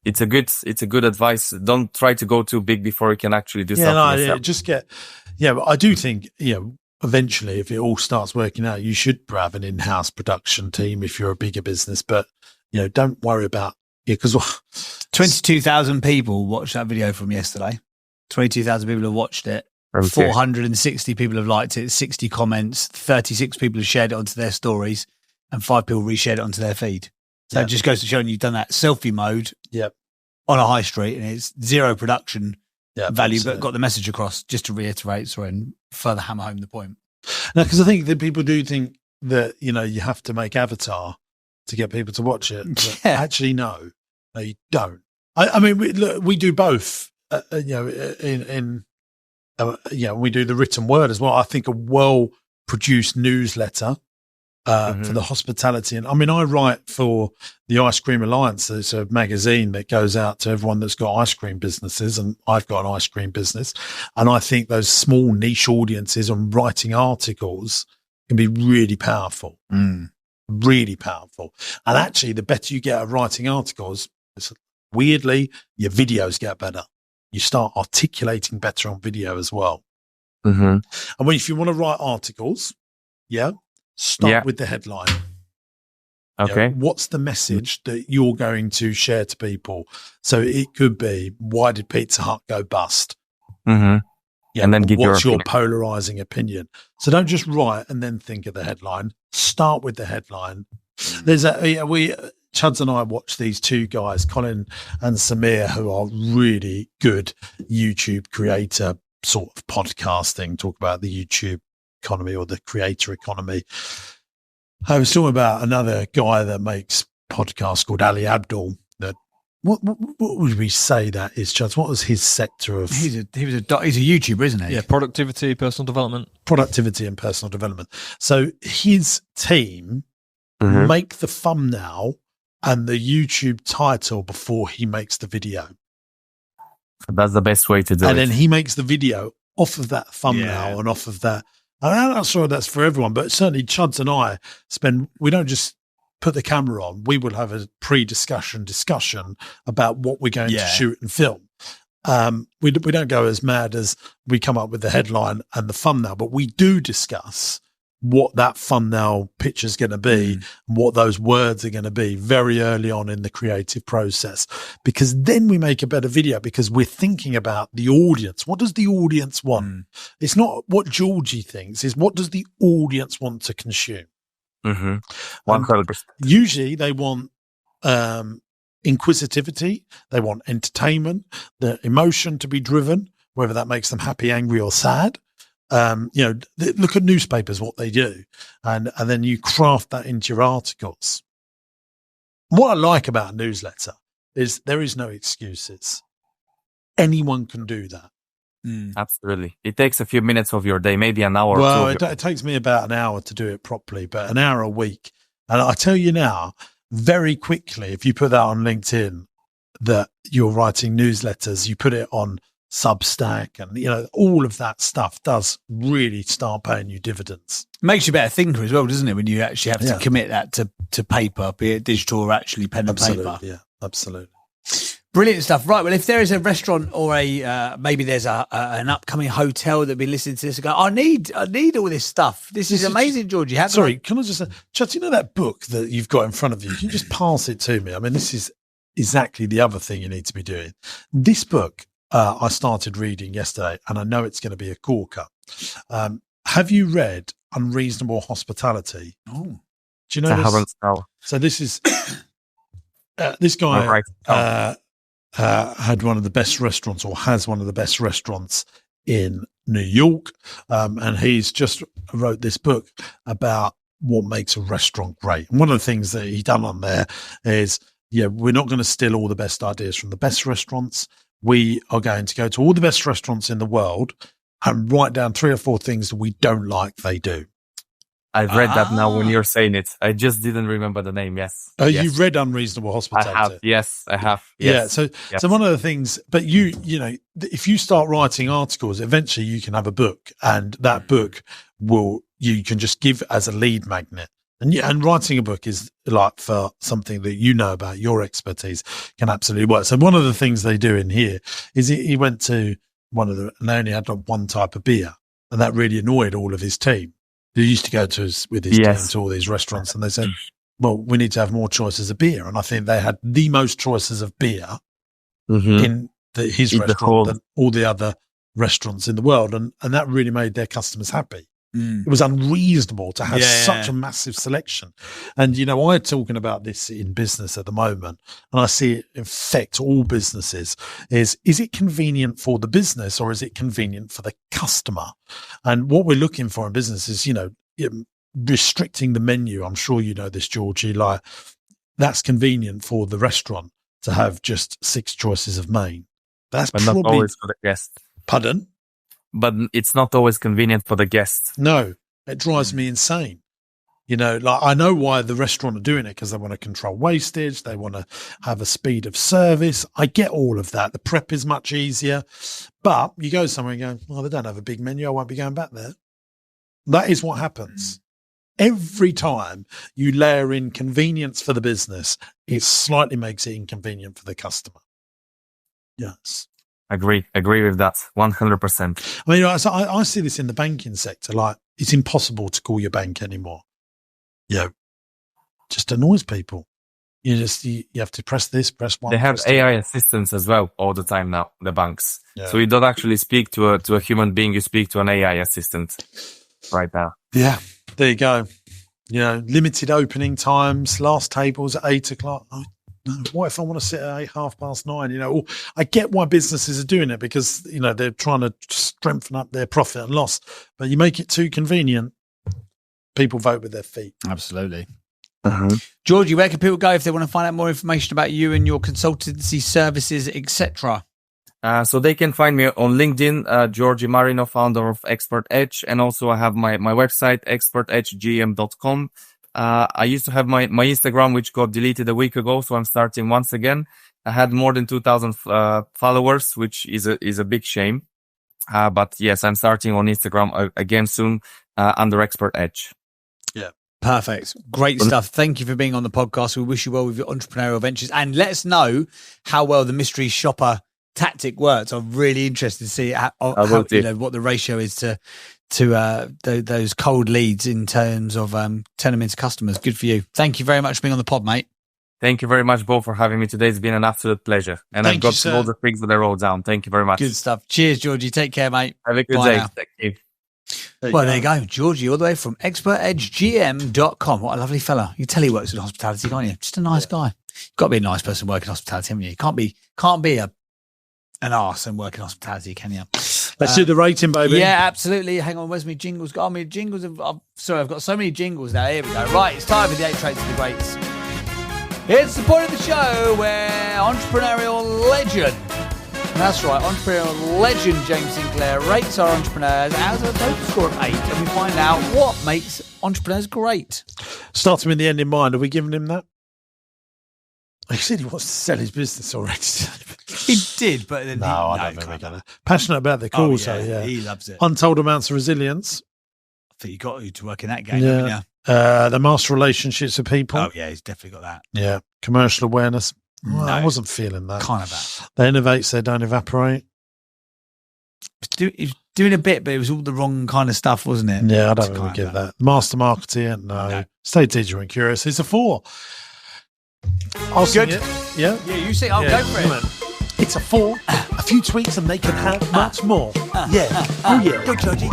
It's a good advice. Don't try to go too big before you can actually do something. But I do think, you know, eventually if it all starts working out, you should have an in-house production team if you're a bigger business, but, you know, don't worry about it because 22,000 people watched that video from yesterday. 22,000 people have watched it. 460 people have liked it, 60 comments, 36 people have shared it onto their stories, and 5 people reshared it onto their feed. So it just goes to show you've done that selfie mode on a high street, and it's zero production value, but got the message across, just to reiterate, and further hammer home the point. No, because I think that people do think that, you know, you have to make Avatar to get people to watch it. But actually, no, you don't. I mean, we do both, you know, we do the written word as well. I think a well-produced newsletter for the hospitality. And I mean, I write for the Ice Cream Alliance. It's a magazine that goes out to everyone that's got ice cream businesses, and I've got an ice cream business. And I think those small niche audiences on writing articles can be really powerful, really powerful. And actually, the better you get at writing articles, weirdly, your videos get better. You start articulating better on video as well. And if you want to write articles, start with the headline. Okay. You know, what's the message that you're going to share to people? So it could be, why did Pizza Hut go bust? Yeah, and then give what's your opinion. polarizing opinion? So don't just write and then think of the headline. Start with the headline. There's Chuds and I watch these 2 guys, Colin and Samir, who are really good YouTube creator sort of podcasting, talk about the YouTube economy or the creator economy. I was talking about another guy that makes podcasts called Ali Abdul. That what would we say that is, Chuds? What was his sector of? He's a YouTuber, isn't he? Yeah, productivity, personal development. Productivity and personal development. So his team make the thumbnail and the YouTube title before he makes the video. That's the best way to do it. And then he makes the video off of that thumbnail and off of that. I'm not sure that's for everyone, but certainly Chuds and I we don't just put the camera on. We will have a discussion about what we're going to shoot and film. We don't go as mad as we come up with the headline and the thumbnail, but we do discuss what that thumbnail picture is going to be and what those words are going to be very early on in the creative process, because then we make a better video because we're thinking about the audience. What does the audience want? It's not what Georgie thinks, it's what does the audience want to consume? 100%. Usually they want inquisitivity, they want entertainment, the emotion to be driven, whether that makes them happy, angry or sad. You know, look at newspapers, what they do, and then you craft that into your articles. What I like about a newsletter is there is no excuses. Anyone can do that. Absolutely. It takes a few minutes of your day, maybe an hour. Well, it takes me about an hour to do it properly, but an hour a week. And I tell you now, very quickly, if you put that on LinkedIn, that you're writing newsletters, you put it on Substack, and you know, all of that stuff does really start paying you dividends. Makes you a better thinker as well, doesn't it? When you actually have to commit that to paper, be it digital or actually pen and paper. Yeah, absolutely. Brilliant stuff. Right. Well, if there is a restaurant or maybe there's an upcoming hotel that'd be listening to this and go, I need all this stuff. This is amazing, Georgie. Sorry, can I just say, Chuds, you know that book that you've got in front of you? Can you just pass it to me? I mean, this is exactly the other thing you need to be doing. This book, I started reading yesterday, and I know it's going to be a corker. Have you read Unreasonable Hospitality? Oh. Do you know I this? haven't. No. So this is this guy All right. had one of the best restaurants, or has one of the best restaurants in New York, and he's just wrote this book about what makes a restaurant great. And one of the things that he done on there is, we're not going to steal all the best ideas from the best restaurants. We are going to go to all the best restaurants in the world and write down 3 or 4 things that we don't like they do. I've read that now when you're saying it. I just didn't remember the name. Yes. Yes. You've read Unreasonable Hospitality. I have. Yes, I have. Yeah. Yes. So one of the things, but you know, if you start writing articles, eventually you can have a book, and that book you can just give as a lead magnet. And writing a book is like, for something that you know about, your expertise, can absolutely work. So one of the things they do in here is he went to and they only had like one type of beer, and that really annoyed all of his team. He used to go with his team to all these restaurants, and they said, well, we need to have more choices of beer. And I think they had the most choices of beer in his restaurant than all the other restaurants in the world. And that really made their customers happy. It was unreasonable to have such a massive selection. And, I'm talking about this in business at the moment, and I see it affect all businesses, is it convenient for the business, or is it convenient for the customer? And what we're looking for in business is, restricting the menu. I'm sure you know this, Georgie, like that's convenient for the restaurant to have just 6 choices of main. But not always for the guest. Pardon? But it's not always convenient for the guest. No, it drives me insane. I know why the restaurant are doing it, because they want to control wastage. They want to have a speed of service. I get all of that. The prep is much easier. But you go somewhere and go, they don't have a big menu. I won't be going back there. That is what happens. Every time you layer in convenience for the business, it slightly makes it inconvenient for the customer. Yes. Agree with that 100%. I mean, I see this in the banking sector. Like, it's impossible to call your bank anymore. Just annoys people. You have to press this, press one. They have AI assistants as well all the time now, the banks. Yeah. So you don't actually speak to a human being, you speak to an AI assistant right now. Yeah, there you go. Limited opening times, last tables at 8:00. Oh, no, what if I want to sit at 9:30? I get why businesses are doing it, because, they're trying to strengthen up their profit and loss. But you make it too convenient, people vote with their feet. Absolutely. Georgie, where can people go if they want to find out more information about you and your consultancy services, etc.? So they can find me on LinkedIn, Georgie Marino, founder of Expert Edge. And also I have my website, expertedgegm.com. I used to have my Instagram, which got deleted a week ago. So I'm starting once again. I had more than 2,000 followers, which is a big shame. But yes, I'm starting on Instagram again soon, under Expert Edge. Yeah. Perfect. Great stuff. Thank you for being on the podcast. We wish you well with your entrepreneurial ventures, and let us know how well the mystery shopper tactic works. I'm really interested to see how what the ratio is to those cold leads in terms of turning them into customers. Good for you. Thank you very much for being on the pod, mate. Thank you very much, Bo, for having me today. It's been an absolute pleasure. And I've got all the things that I wrote down. Thank you very much. Good stuff. Cheers, Georgie. Take care, mate. Have a good day. Now. Thank you. There you go. Georgie, all the way from expertedgegm.com. What a lovely fella. You can tell he works in hospitality, can't you? Just a nice guy. You've got to be a nice person working in hospitality, haven't you? You can't be an arse and work in hospitality, can you? Let's do the rating, baby. Yeah, absolutely. Hang on, where's my jingles? I've got so many jingles now. Here we go. Right, it's time for the 8 Traits of the Greats. It's the point of the show where entrepreneurial legend, that's right, entrepreneurial legend James Sinclair rates our entrepreneurs as a total score of 8, and we find out what makes entrepreneurs great. Starting with the end in mind, are we giving him that? He said he wants to sell his business already. He did, but then I don't think we're going to. Passionate about the cause, he loves it. Untold amounts of resilience. I think you got to work in that game, haven't you? The master relationships with people. Oh, yeah, he's definitely got that. Yeah. Commercial awareness. No, I wasn't feeling that. Kind of that. They innovate so they don't evaporate. He's doing a bit, but it was all the wrong kind of stuff, wasn't it? Yeah, I don't really give that. Master marketer, no. Stay digital and curious. It's a 4. I'll sing it. Yeah? Yeah, you say, I'll go for it. It's a 4. A few tweaks and they can have much more. Yeah. Oh, yeah. Go, Georgie.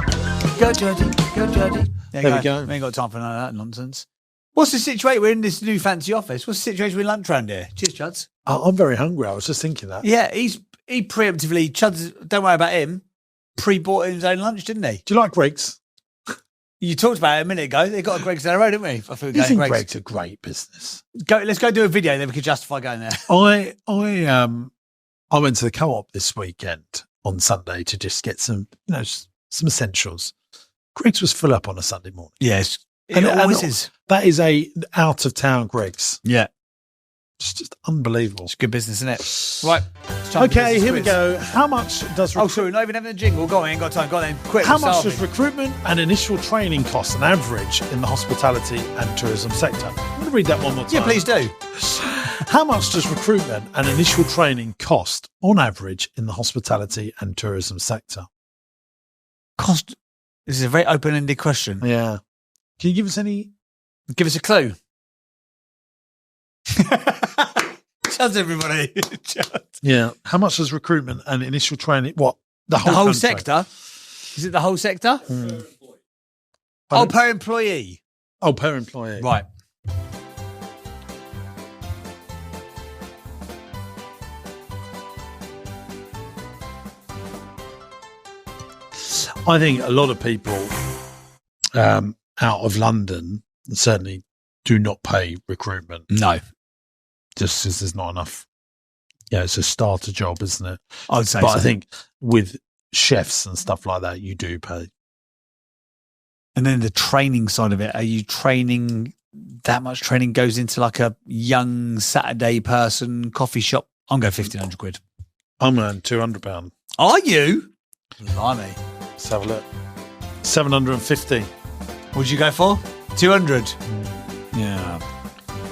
Go, Georgie. Go, Georgie. There we go. We ain't got time for none of that nonsense. What's the situation? We're in this new fancy office. What's the situation with lunch around here? Cheers, Chuds. I'm very hungry. I was just thinking that. Yeah, he preemptively, Chuds, don't worry about him, pre-bought his own lunch, didn't he? Do you like Greggs? You talked about it a minute ago. They got a Greggs down the road, didn't we? I thought we were You going think to Greggs a great business? Let's go do a video, then we could justify going there. I went to the Co-op this weekend on Sunday to just get some essentials. Greggs was full up on a Sunday morning. Yes. It And always is. That is a out of town Greggs. Yeah. It's just unbelievable. It's good business, isn't it? Right. it's time for Okay, business here we quiz. go. How much does Oh, sorry, not even having a jingle. Go on, ain't got time. Go on then. Quick. how we're much does starving. recruitment and initial training cost on average in the hospitality and tourism sector? I'm going to read that one more time. Yeah, please do. How much does recruitment and initial training cost on average in the hospitality and tourism sector? Cost. This is a very open-ended question. Yeah. Can you give us any? Give us a clue. Chuds, everybody. Chuds. Yeah. How much does recruitment and initial training? What? The whole country? sector? Is it the whole sector? Hmm. Oh, per employee. Oh, per employee. Right. I think a lot of people out of London certainly do not pay recruitment No. just because there's not enough. Yeah, it's a starter job, isn't it? I would say But so. I think with chefs and stuff like that, you do pay. And then the training side of it, are you training, that much training goes into like a young Saturday person coffee shop? I'm going 1,500 quid. I'm earning £200. Are you? Blimey. Let's have a look. 750. What'd you go for? 200. Yeah.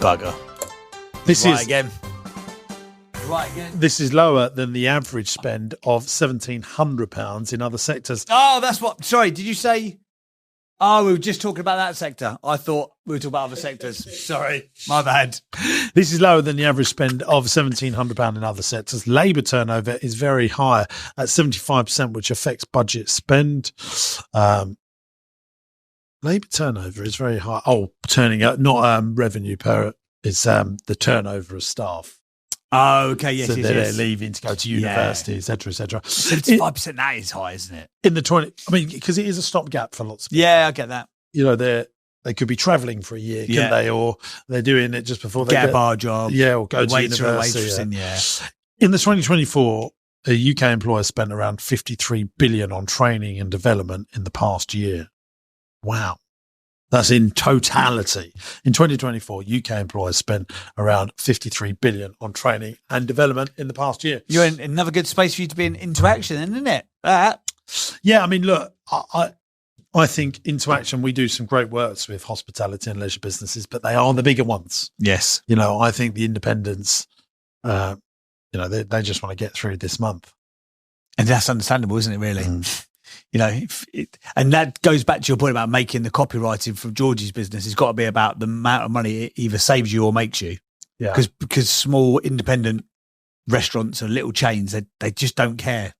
Bugger. This Right is again. Right again. this is lower than the average spend of £1,700 in other sectors. Oh, that's what. Sorry, did you say? Oh, we were just talking about that sector. I thought we were talking about other sectors. Sorry, my bad. This is lower than the average spend of £1,700 in other sectors. Labour turnover is very high at 75%, which affects budget spend. Labour turnover is very high. Oh, turning out, not revenue per, it's the turnover of staff. Oh, okay, yes, So yes, they're yes. leaving to go to university, etc., etc. 75%, that is high, isn't it? In the 20, I mean, because it is a stopgap for lots of people. Yeah, I get that. You know, they could be travelling for a year, couldn't Yeah. they? Or they're doing it just before they Get a bar job. Yeah, or go to Waiter or university. waitressing, yeah. In the 2024, a UK employer spent around 53 billion on training and development in the past year. Wow. That's in totality. In 2024, UK employers spent around 53 billion on training and development in the past year. You're in another good space for you to be in interaction, then, isn't it? That. Yeah, I mean, look, I think Interaction, we do some great works with hospitality and leisure businesses, but they are the bigger ones. Yes. You know, I think the independents, they just want to get through this month. And that's understandable, isn't it, really? Mm. You know, and that goes back to your point about making the copywriting from Georgie's business. It's got to be about the amount of money it either saves you or makes you. Yeah. Because small independent restaurants or little chains, they just don't care.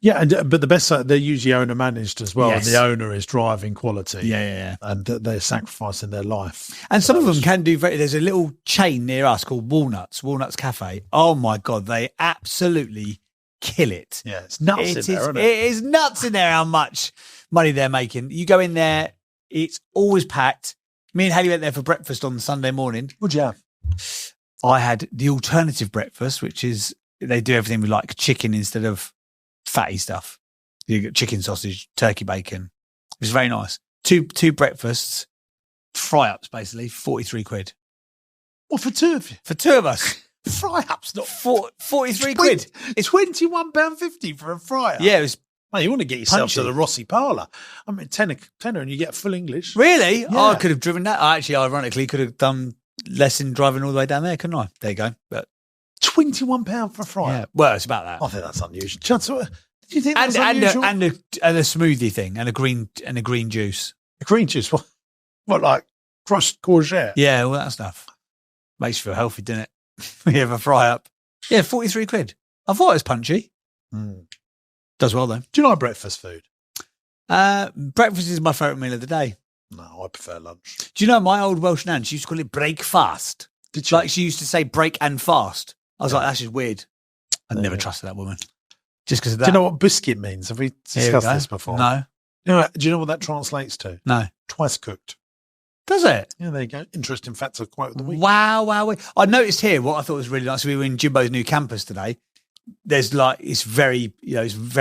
Yeah, but the best side, they're usually owner managed as well, Yes. and the owner is driving quality. Yeah. And they're sacrificing their life. And some of them can do there's a little chain near us called Walnuts Cafe. Oh my God, they absolutely kill it. Yeah, it's nuts in there, isn't it? It is nuts in there how much money they're making. You go in there, it's always packed. Me and Haley went there for breakfast on Sunday morning. What'd you have? I had the alternative breakfast, which is they do everything with like chicken instead of fatty stuff. You get chicken sausage, turkey bacon. It was very nice. Two breakfasts, fry ups basically, 43 quid. Well, for two of you. For two of us. Fry up's not 43 quid. It's £21.50 for a fry up. Yeah, it was Mate, you want to get yourself Punchy. to the Rossi Parlour. I mean, tenner and you get full English. really. Yeah. Oh, I could have driven that. I actually, ironically, could have done less in driving all the way down there, couldn't I? There you go. But £21 for a fry yeah, up. well, it's about that. I think that's unusual. Chance, do you think that's and unusual? a smoothie thing and a green juice. The green juice, what like crushed courgette? Yeah, all that stuff makes you feel healthy, doesn't it? You have a fry up. Yeah, 43 quid. I thought it was punchy. Mm. Does well though. Do you like breakfast food? Breakfast is my favourite meal of the day. No, I prefer lunch. Do you know my old Welsh nan? She used to call it breakfast. Did she? Like she used to say break and fast. I was Yeah. like, that's just weird. I There never you go. trusted that woman. Just because of that. Do you know what biscuit means? Have we Here we discussed go. this before? No. Do you know what that translates to? No. Twice cooked. Does it? Yeah, there you go. Interesting facts of quote of the week. Wow. I noticed here what I thought was really nice. We were in Jimbo's new campus today. There's like, it's very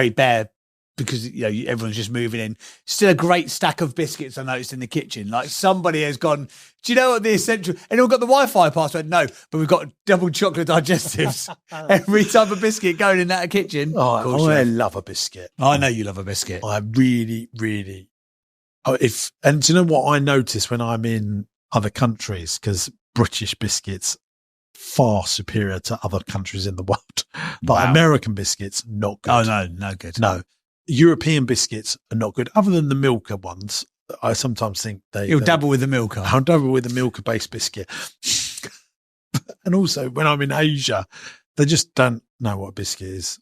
bare because, everyone's just moving in. Still a great stack of biscuits I noticed in the kitchen. Like somebody has gone, do you know what the essential, anyone got the Wi-Fi password? No, but we've got double chocolate digestives. Every type of biscuit going in that kitchen. Of course you I have. love a biscuit. I know you love a biscuit. I really, really. And do you know what I notice when I'm in other countries? Because British biscuits far superior to other countries in the world. But Wow. American biscuits, not good. Oh, no good. No. European biscuits are not good. Other than the Milka ones, I sometimes think You'll dabble with the milk. I'll dabble with a Milka-based biscuit. And also, when I'm in Asia, they just don't know what a biscuit is.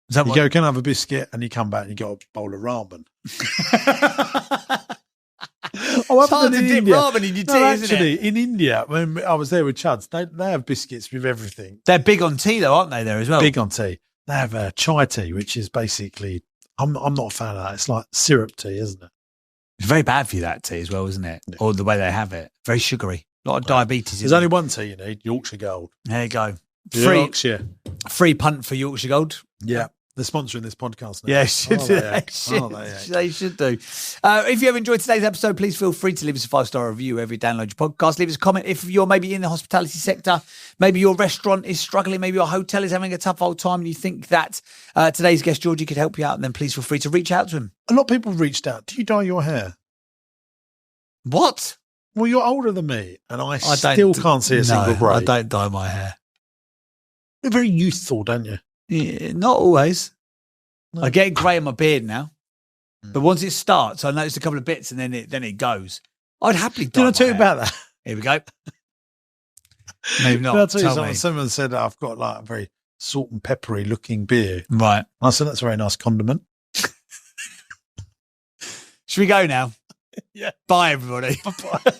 Is that You what? go, can I have a biscuit? And you come back and you got a bowl of ramen. Oh, It's hard to dip ramen in your tea, No, isn't actually, it? in India, when I was there with Chuds, they have biscuits with everything. They're big on tea, though, aren't they? There as well. Big on tea. They have chai tea, which is basically, I'm not a fan of that. It's like syrup tea, isn't it? It's very bad for you, that tea as well, isn't it? Yeah. Or the way they have it. Very sugary. A lot of diabetes. There's isn't only it? one tea you need, Yorkshire Gold. There you go. Yorkshire. Free punt for Yorkshire Gold. Yeah. They're sponsoring this podcast now. Yeah, should do. They They should do. If you have enjoyed today's episode, please feel free to leave us a 5-star review wherever you download your podcast. Leave us a comment if you're maybe in the hospitality sector, maybe your restaurant is struggling, maybe your hotel is having a tough old time and you think that today's guest, Georgie, could help you out, and then please feel free to reach out to him. A lot of people reached out. Do you dye your hair? What? Well, you're older than me, and I don't- still can't see a single braid. I don't dye my hair. You're very youthful, don't you? Yeah, not always. No. I get grey in my beard now. Mm. But once it starts, I notice a couple of bits and then it goes. I'd happily dye Did I my tell you hair. about that? Here we go. Maybe not. Did I tell you Tell something? me. Someone said I've got like a very salt and peppery looking beard. Right. I said that's a very nice condiment. Should we go now? Yeah. Bye, everybody. Bye.